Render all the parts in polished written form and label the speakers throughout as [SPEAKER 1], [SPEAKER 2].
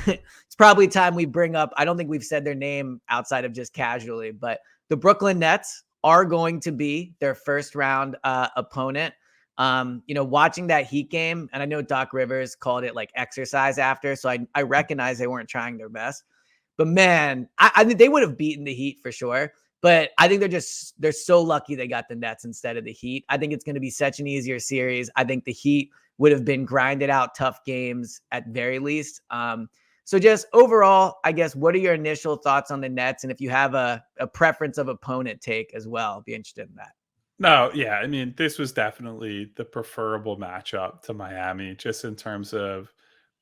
[SPEAKER 1] it's probably time we bring up, I don't think we've said their name outside of just casually, but the Brooklyn Nets are going to be their first round opponent. Watching that Heat game, and I know Doc Rivers called it like exercise after, so I recognize they weren't trying their best. But man, I think they would have beaten the Heat for sure. But I think they're so lucky they got the Nets instead of the Heat. I think it's going to be such an easier series. I think the Heat would have been grinded out tough games at very least. So just overall, I guess, what are your initial thoughts on the Nets? And if you have a preference of opponent take as well, I'll be interested in that.
[SPEAKER 2] No, yeah. I mean, this was definitely the preferable matchup to Miami, just in terms of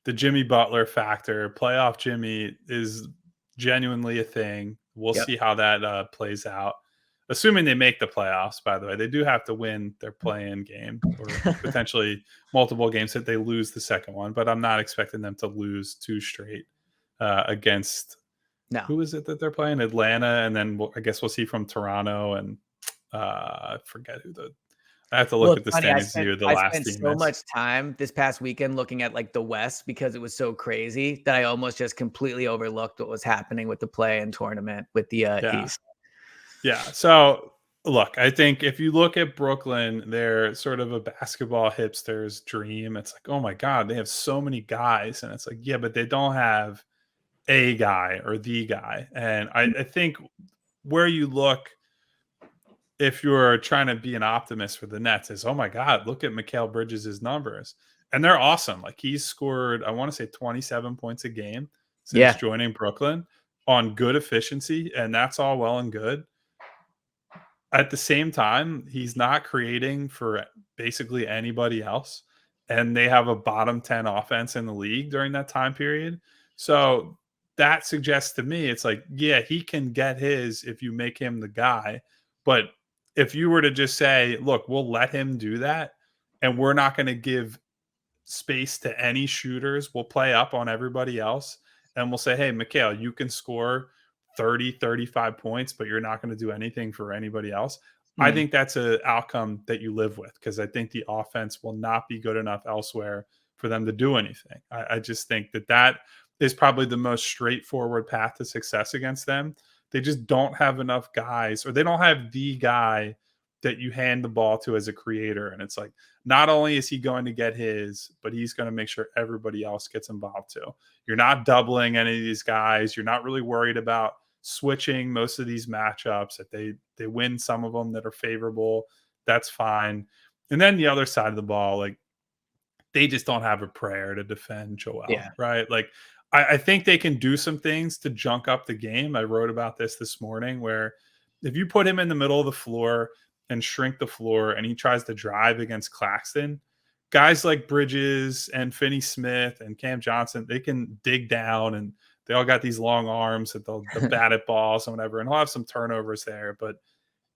[SPEAKER 2] the Jimmy Butler factor. Playoff Jimmy is genuinely a thing. We'll
[SPEAKER 1] Yep.
[SPEAKER 2] see how that plays out. Assuming they make the playoffs, by the way, they do have to win their play-in game or potentially multiple games if they lose the second one. But I'm not expecting them to lose two straight against.
[SPEAKER 1] No.
[SPEAKER 2] Who is it that they're playing? Atlanta, and then I guess we'll see from Toronto and I forget who I have to look at the standings view.
[SPEAKER 1] I spent so much time this past weekend looking at like the West because it was so crazy that I almost just completely overlooked what was happening with the play-in tournament with the East.
[SPEAKER 2] Yeah. So look, I think if you look at Brooklyn, they're sort of a basketball hipster's dream. It's like, oh my God, they have so many guys. And it's like, yeah, but they don't have a guy or the guy. And I think where you look, if you're trying to be an optimist for the Nets, is, oh my God, look at Mikal Bridges' numbers. And they're awesome. Like, he's scored, I want to say 27 points a game since joining Brooklyn on good efficiency. And that's all well and good. At the same time, he's not creating for basically anybody else. And they have a bottom 10 offense in the league during that time period. So that suggests to me, it's like, yeah, he can get his if you make him the guy. But if you were to just say, look, we'll let him do that, and we're not going to give space to any shooters, we'll play up on everybody else, and we'll say, hey, Mikal, you can score 30, 35 points, but you're not going to do anything for anybody else. I think that's an outcome that you live with, because I think the offense will not be good enough elsewhere for them to do anything. I just think that is probably the most straightforward path to success against them. They just don't have enough guys, or they don't have the guy that you hand the ball to as a creator. And it's like, not only is he going to get his, but he's going to make sure everybody else gets involved too. You're not doubling any of these guys. You're not really worried about switching most of these matchups. That they win some of them that are favorable, that's fine. And then the other side of the ball, like, they just don't have a prayer to defend Joel, right? Like, I think they can do some things to junk up the game. I wrote about this morning, where if you put him in the middle of the floor and shrink the floor and he tries to drive against Claxton, guys like Bridges and Finney Smith and Cam Johnson, they can dig down, and they all got these long arms that they'll bat at balls and whatever, and he'll have some turnovers there. But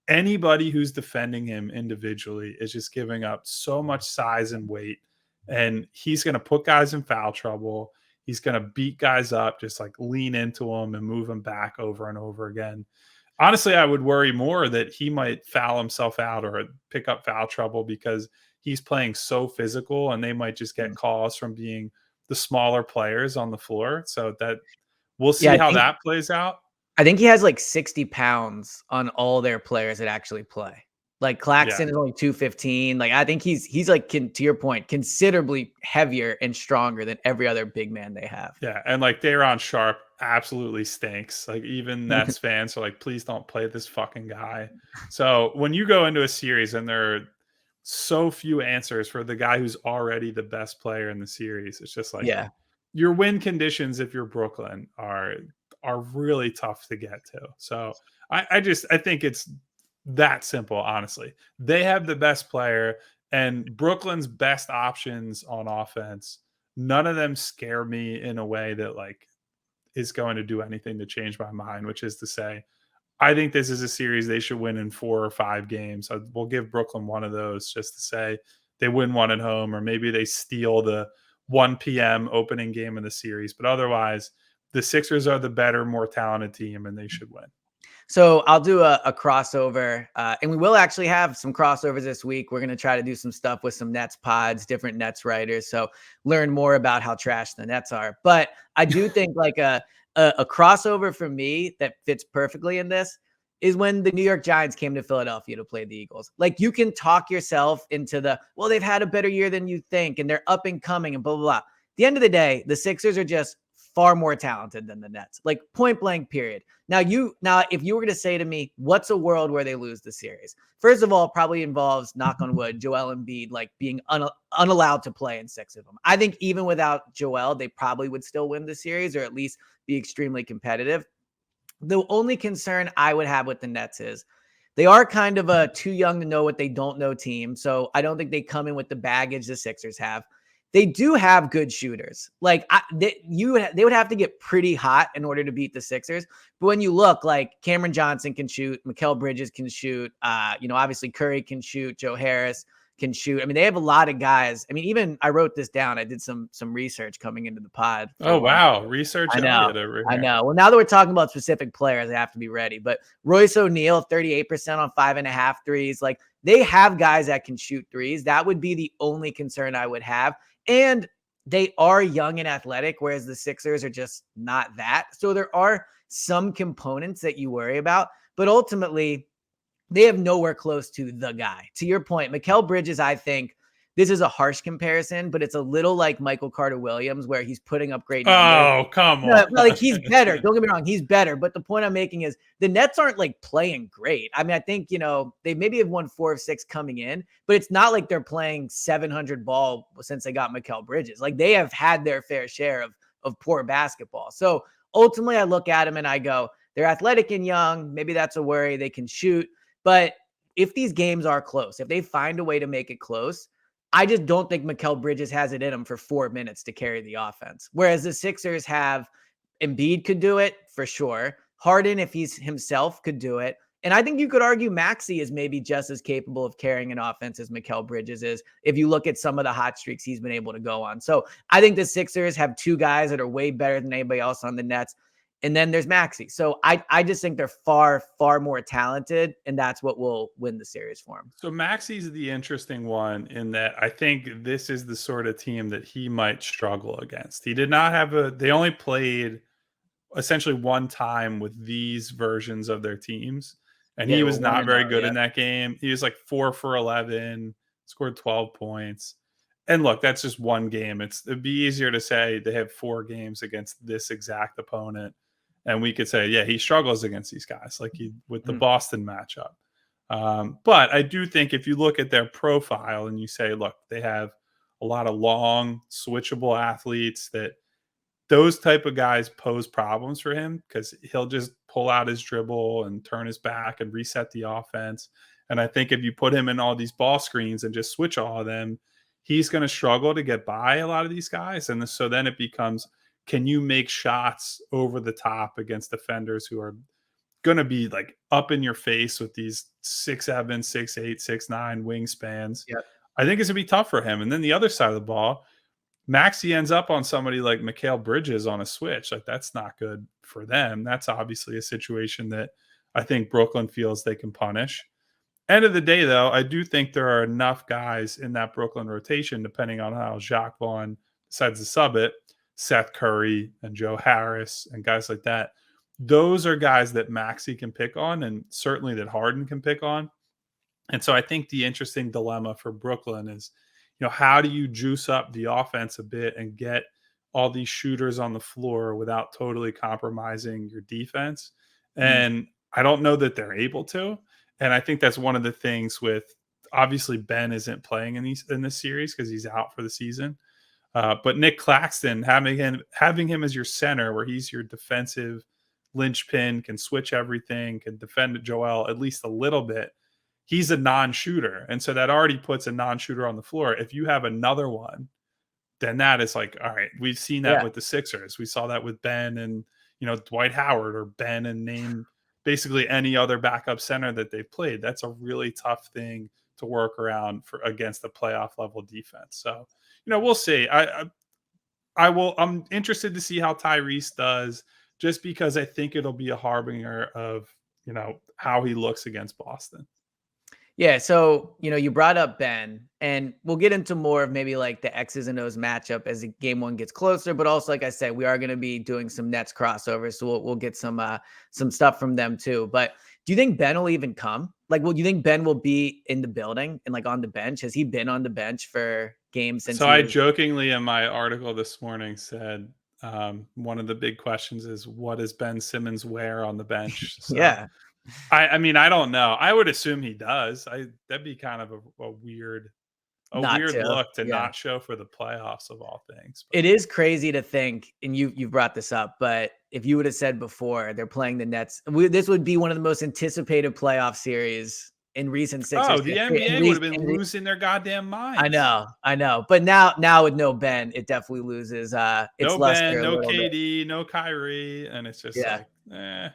[SPEAKER 2] anybody who's defending him individually is just giving up so much size and weight, and he's going to put guys in foul trouble. He's going to beat guys up, just like lean into them and move them back over and over again. Honestly, I would worry more that he might foul himself out or pick up foul trouble, because he's playing so physical, and they might just get calls from being the smaller players on the floor. So that we'll see how that plays out.
[SPEAKER 1] I think he has like 60 pounds on all their players that actually play. Like, Claxton is only 215. Like, I think he's like, to your point, considerably heavier and stronger than every other big man they have.
[SPEAKER 2] Yeah, and like, Daron Sharp absolutely stinks. Like, even Nets fans are like, please don't play this fucking guy. So when you go into a series and there are so few answers for the guy who's already the best player in the series, it's just like, your win conditions, if you're Brooklyn, are really tough to get to. So I think it's that simple, honestly. They have the best player, and Brooklyn's best options on offense, none of them scare me in a way that like is going to do anything to change my mind, which is to say, I think this is a series they should win in 4 or 5 games. We'll give Brooklyn one of those, just to say they win one at home, or maybe they steal the 1 p.m. opening game of the series. But otherwise, the Sixers are the better, more talented team, and they should win.
[SPEAKER 1] So I'll do a crossover, and we will actually have some crossovers this week. We're going to try to do some stuff with some Nets pods, different Nets writers. So learn more about how trash the Nets are. But I do think like a crossover for me that fits perfectly in this is when the New York Giants came to Philadelphia to play the Eagles. Like you can talk yourself into well, they've had a better year than you think, and they're up and coming and blah, blah, blah. At the end of the day, the Sixers are just far more talented than the Nets, like point blank period. Now, if you were going to say to me, what's a world where they lose the series? First of all, probably involves, knock on wood, Joel Embiid like being unallowed to play in 6 of them. I think even without Joel, they probably would still win the series or at least be extremely competitive. The only concern I would have with the Nets is they are kind of a too young to know what they don't know team. So I don't think they come in with the baggage the Sixers have. They do have good shooters. Like they would have to get pretty hot in order to beat the Sixers. But when you look, like Cameron Johnson can shoot, Mikal Bridges can shoot, obviously Curry can shoot, Joe Harris can shoot. I mean, they have a lot of guys. I mean, even I wrote this down. I did some research coming into the pod.
[SPEAKER 2] Oh, wow. Research
[SPEAKER 1] I know.
[SPEAKER 2] Elliot over
[SPEAKER 1] I
[SPEAKER 2] here.
[SPEAKER 1] know. Well, now that we're talking about specific players, I have to be ready. But Royce O'Neal, 38% on 5.5 threes. Like they have guys that can shoot threes. That would be the only concern I would have. And they are young and athletic, whereas the Sixers are just not that. So there are some components that you worry about. But ultimately, they have nowhere close to the guy. To your point, Mikal Bridges, I think this is a harsh comparison, but it's a little like Michael Carter-Williams, where he's putting up great numbers.
[SPEAKER 2] Oh, come on.
[SPEAKER 1] No, like he's better. Don't get me wrong, he's better. But the point I'm making is the Nets aren't like playing great. I mean, I think they maybe have won 4 of 6 coming in, but it's not like they're playing 700 ball since they got Mikal Bridges. Like they have had their fair share of poor basketball. So ultimately, I look at them and I go, they're athletic and young. Maybe that's a worry. They can shoot. But if these games are close, if they find a way to make it close, I just don't think Mikal Bridges has it in him for 4 minutes to carry the offense. Whereas the Sixers have Embiid could do it for sure. Harden, if he's himself, could do it. And I think you could argue Maxey is maybe just as capable of carrying an offense as Mikal Bridges is if you look at some of the hot streaks he's been able to go on. So I think the Sixers have 2 guys that are way better than anybody else on the Nets. And then there's Maxey. So I just think they're far, far more talented, and that's what will win the series for him.
[SPEAKER 2] So Maxey's the interesting one in that I think this is the sort of team that he might struggle against. He did not have they only played essentially one time with these versions of their teams, and he was not very good in that game. He was like 4 for 11, scored 12 points. And look, that's just one game. It'd be easier to say they have 4 games against this exact opponent. And we could say, yeah, he struggles against these guys, like with the Boston matchup. But I do think if you look at their profile and you say, look, they have a lot of long, switchable athletes, that those type of guys pose problems for him because he'll just pull out his dribble and turn his back and reset the offense. And I think if you put him in all these ball screens and just switch all of them, he's going to struggle to get by a lot of these guys. And so then it becomes, can you make shots over the top against defenders who are going to be like up in your face with these 6'7", 6'8", 6'9" wingspans?
[SPEAKER 1] Yep.
[SPEAKER 2] I think it's going to be tough for him. And then the other side of the ball, Maxey ends up on somebody like Mikal Bridges on a switch. Like that's not good for them. That's obviously a situation that I think Brooklyn feels they can punish. End of the day, though, I do think there are enough guys in that Brooklyn rotation, depending on how Jacques Vaughn decides to sub it, Seth Curry and Joe Harris and guys like that. Those are guys that Maxey can pick on, and certainly that Harden can pick on. And so I think the interesting dilemma for Brooklyn is, how do you juice up the offense a bit and get all these shooters on the floor without totally compromising your defense? And I don't know that they're able to. And I think that's one of the things with, obviously Ben isn't playing in this series because he's out for the season. But Nick Claxton, having him as your center, where he's your defensive linchpin, can switch everything, can defend Joel at least a little bit. He's a non-shooter. And so that already puts a non-shooter on the floor. If you have another one, then that is like, all right, we've seen that with the Sixers. We saw that with Ben and, Dwight Howard, or Ben and name basically any other backup center that they've played. That's a really tough thing to work around against a playoff level defense. So, we'll see. I'm interested to see how Tyrese does, just because I think it'll be a harbinger of how he looks against Boston.
[SPEAKER 1] Yeah, so, you brought up Ben, and we'll get into more of maybe like the X's and O's matchup as the game one gets closer. But also, like I said, we are going to be doing some Nets crossovers, so we'll get some stuff from them too. But do you think Ben will even come? Like, do you think Ben will be in the building and like on the bench? Has he been on the bench for games since
[SPEAKER 2] So
[SPEAKER 1] he
[SPEAKER 2] I
[SPEAKER 1] was?
[SPEAKER 2] jokingly in my article this morning said one of the big questions is what does Ben Simmons wear on the bench? So
[SPEAKER 1] Yeah,
[SPEAKER 2] I mean, I don't know. I would assume he does. That'd be kind of a
[SPEAKER 1] not
[SPEAKER 2] weird
[SPEAKER 1] to.
[SPEAKER 2] look to
[SPEAKER 1] Yeah.
[SPEAKER 2] not show for the playoffs of all things. But
[SPEAKER 1] It is crazy to think, and you brought this up, but if you would have said before they're playing the Nets, this would be one of the most anticipated playoff series in recent Sixers
[SPEAKER 2] the
[SPEAKER 1] history.
[SPEAKER 2] NBA would have been losing their goddamn minds.
[SPEAKER 1] I know, but now with no Ben, it definitely loses its
[SPEAKER 2] No
[SPEAKER 1] luster
[SPEAKER 2] Ben,
[SPEAKER 1] a
[SPEAKER 2] no
[SPEAKER 1] little bit.
[SPEAKER 2] KD, no Kyrie, and it's just
[SPEAKER 1] Yeah.
[SPEAKER 2] like, eh.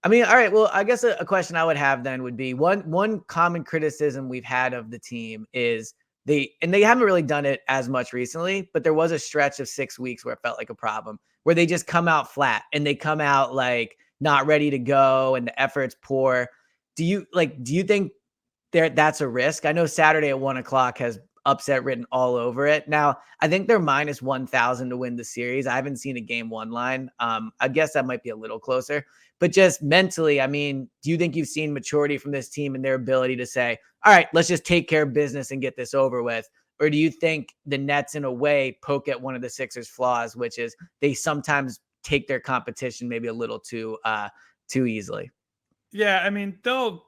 [SPEAKER 1] I mean, all right. Well, I guess a question I would have then would be one common criticism we've had of the team is they haven't really done it as much recently, but there was a stretch of 6 weeks where it felt like a problem where they just come out flat and they come out like not ready to go and the effort's poor. Do you think that's a risk? I know Saturday at 1:00 has upset written all over it. Now, I think they're minus 1,000 to win the series. I haven't seen a game one line. I guess that might be a little closer, but just mentally, I mean, do you think you've seen maturity from this team and their ability to say, all right, let's just take care of business and get this over with? Or do you think the Nets in a way poke at one of the Sixers' flaws, which is they sometimes take their competition maybe a little too easily?
[SPEAKER 2] Yeah, I mean, they'll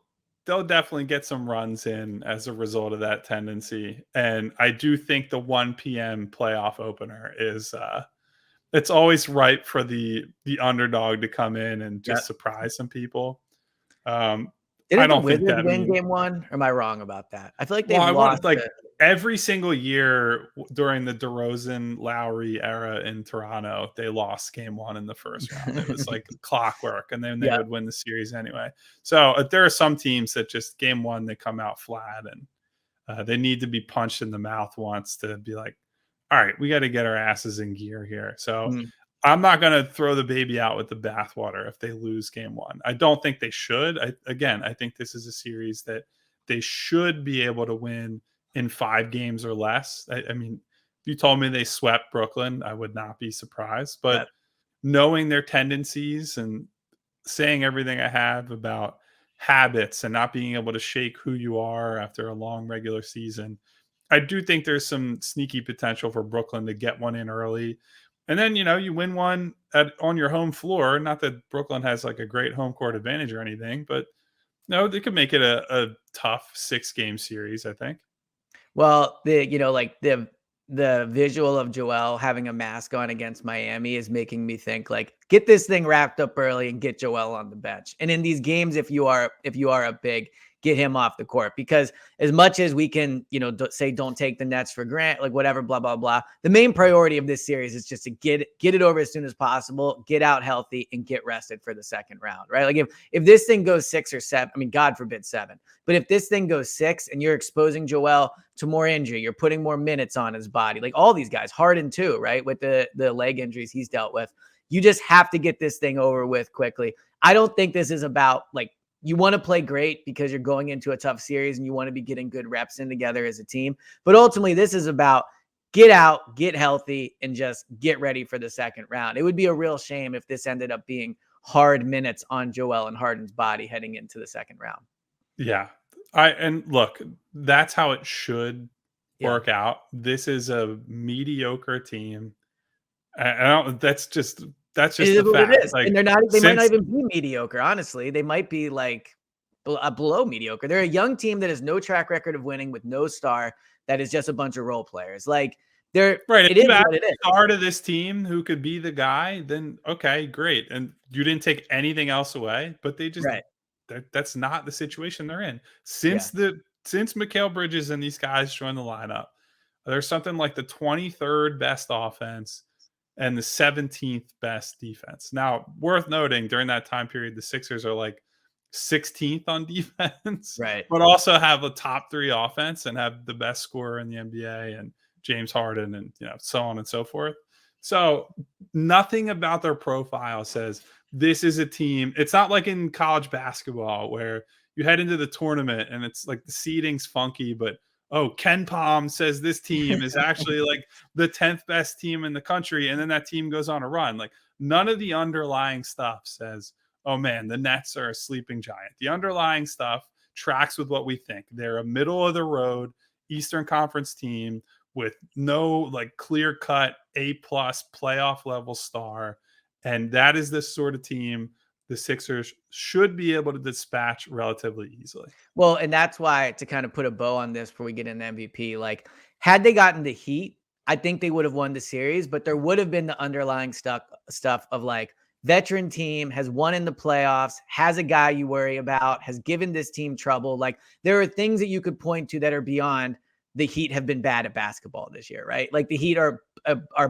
[SPEAKER 2] definitely get some runs in as a result of that tendency. And I do think the 1 p.m. playoff opener is it's always ripe for the underdog to come in and
[SPEAKER 1] Yeah.
[SPEAKER 2] just surprise some people. Um, I
[SPEAKER 1] Didn't the
[SPEAKER 2] don't think
[SPEAKER 1] Wizards
[SPEAKER 2] that
[SPEAKER 1] win
[SPEAKER 2] means
[SPEAKER 1] game one? Or am I wrong about that? I feel like
[SPEAKER 2] well,
[SPEAKER 1] they've
[SPEAKER 2] I
[SPEAKER 1] lost
[SPEAKER 2] want like
[SPEAKER 1] to.
[SPEAKER 2] every single year during the DeRozan Lowry era in Toronto, they lost game one in the first round. It was like clockwork, and then they
[SPEAKER 1] Yeah.
[SPEAKER 2] would win the series anyway. So there are some teams that just game one they come out flat, and they need to be punched in the mouth once to be like, all right, we got to get our asses in gear here. So
[SPEAKER 1] Mm.
[SPEAKER 2] I'm not going to throw the baby out with the bathwater if they lose game one. I don't think they should. I think this is a series that they should be able to win in 5 games or less. I mean, if you told me they swept Brooklyn, I would not be surprised. But
[SPEAKER 1] Yep.
[SPEAKER 2] knowing their tendencies and saying everything I have about habits and not being able to shake who you are after a long regular season, I do think there's some sneaky potential for Brooklyn to get one in early. And then, you win one on your home floor. Not that Brooklyn has like a great home court advantage or anything, but no, they could make it a tough 6-game series, I think.
[SPEAKER 1] Well, the visual of Joel having a mask on against Miami is making me think like get this thing wrapped up early and get Joel on the bench. And in these games, if you are up big, get him off the court because as much as we can, say don't take the Nets for granted, like whatever, blah blah blah. The main priority of this series is just to get it over as soon as possible, get out healthy, and get rested for the second round, right? Like if this thing goes 6 or 7, I mean, God forbid 7, but if this thing goes 6 and you're exposing Joel to more injury, you're putting more minutes on his body, like all these guys, Harden too, right? With the leg injuries he's dealt with, you just have to get this thing over with quickly. I don't think this is about like you want to play great because you're going into a tough series and you want to be getting good reps in together as a team. But ultimately, this is about get out, get healthy, and just get ready for the second round. It would be a real shame if this ended up being hard minutes on Joel and Harden's body heading into the second round.
[SPEAKER 2] Yeah. And look, that's how it should work out. This is a mediocre team. I don't that's just
[SPEAKER 1] It is
[SPEAKER 2] the
[SPEAKER 1] what it
[SPEAKER 2] fact.
[SPEAKER 1] is.
[SPEAKER 2] Like
[SPEAKER 1] And they might not
[SPEAKER 2] since
[SPEAKER 1] even be mediocre, honestly. They might be like below mediocre. They're a young team that has no track record of winning with no star that is just a bunch of role players. Like
[SPEAKER 2] right, if
[SPEAKER 1] it
[SPEAKER 2] you
[SPEAKER 1] is
[SPEAKER 2] add
[SPEAKER 1] what it is.
[SPEAKER 2] a star to this team who could be the guy, then okay, great. And you didn't take anything else away, but they just
[SPEAKER 1] Right.
[SPEAKER 2] that's not the situation they're in.
[SPEAKER 1] Yeah.
[SPEAKER 2] Since Mikal Bridges and these guys joined the lineup, there's something like the 23rd best offense and the 17th best defense. Now, worth noting, during that time period, the Sixers are like 16th on defense,
[SPEAKER 1] Right.
[SPEAKER 2] but also have a top 3 offense and have the best scorer in the NBA and James Harden and so on and so forth. So nothing about their profile says this is a team. It's not like in college basketball where you head into the tournament and it's like the seeding's funky, but oh, Ken Palm says this team is actually like the 10th best team in the country, and then that team goes on a run. Like none of the underlying stuff says, oh man, the Nets are a sleeping giant. The underlying stuff tracks with what we think. They're a middle of the road Eastern Conference team with no like clear cut A+ playoff level star. And that is the sort of team the Sixers should be able to dispatch relatively easily.
[SPEAKER 1] Well, and that's why, to kind of put a bow on this before we get into MVP, like had they gotten the Heat, I think they would have won the series, but there would have been the underlying stuff of like veteran team has won in the playoffs, has a guy you worry about, has given this team trouble. Like there are things that you could point to that are beyond the Heat have been bad at basketball this year, right? Like the Heat are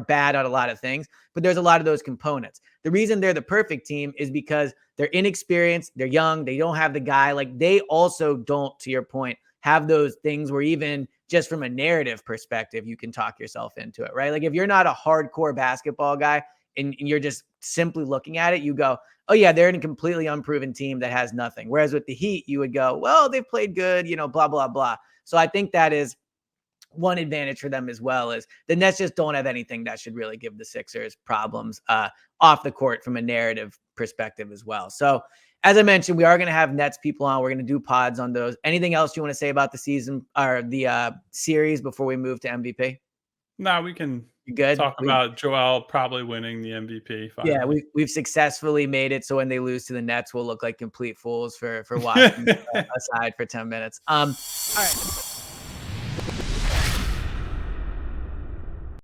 [SPEAKER 1] bad at a lot of things, but there's a lot of those components. The reason they're the perfect team is because they're inexperienced, they're young, they don't have the guy. Like they also don't, to your point, have those things where even just from a narrative perspective, you can talk yourself into it, right? Like if you're not a hardcore basketball guy and you're just simply looking at it, you go, oh yeah, they're in a completely unproven team that has nothing. Whereas with the Heat, you would go, well, they've played good, blah, blah, blah. So I think that is one advantage for them as well, is the Nets just don't have anything that should really give the Sixers problems off the court from a narrative perspective as well. So as I mentioned, we are going to have Nets people on. We're going to do pods on those. Anything else you want to say about the season or the series before we move to MVP?
[SPEAKER 2] No, we can
[SPEAKER 1] Good.
[SPEAKER 2] talk about Joel probably winning the MVP
[SPEAKER 1] Yeah,
[SPEAKER 2] finally.
[SPEAKER 1] we've successfully made it so when they lose to the Nets, we'll look like complete fools for watching aside for 10 minutes. All right.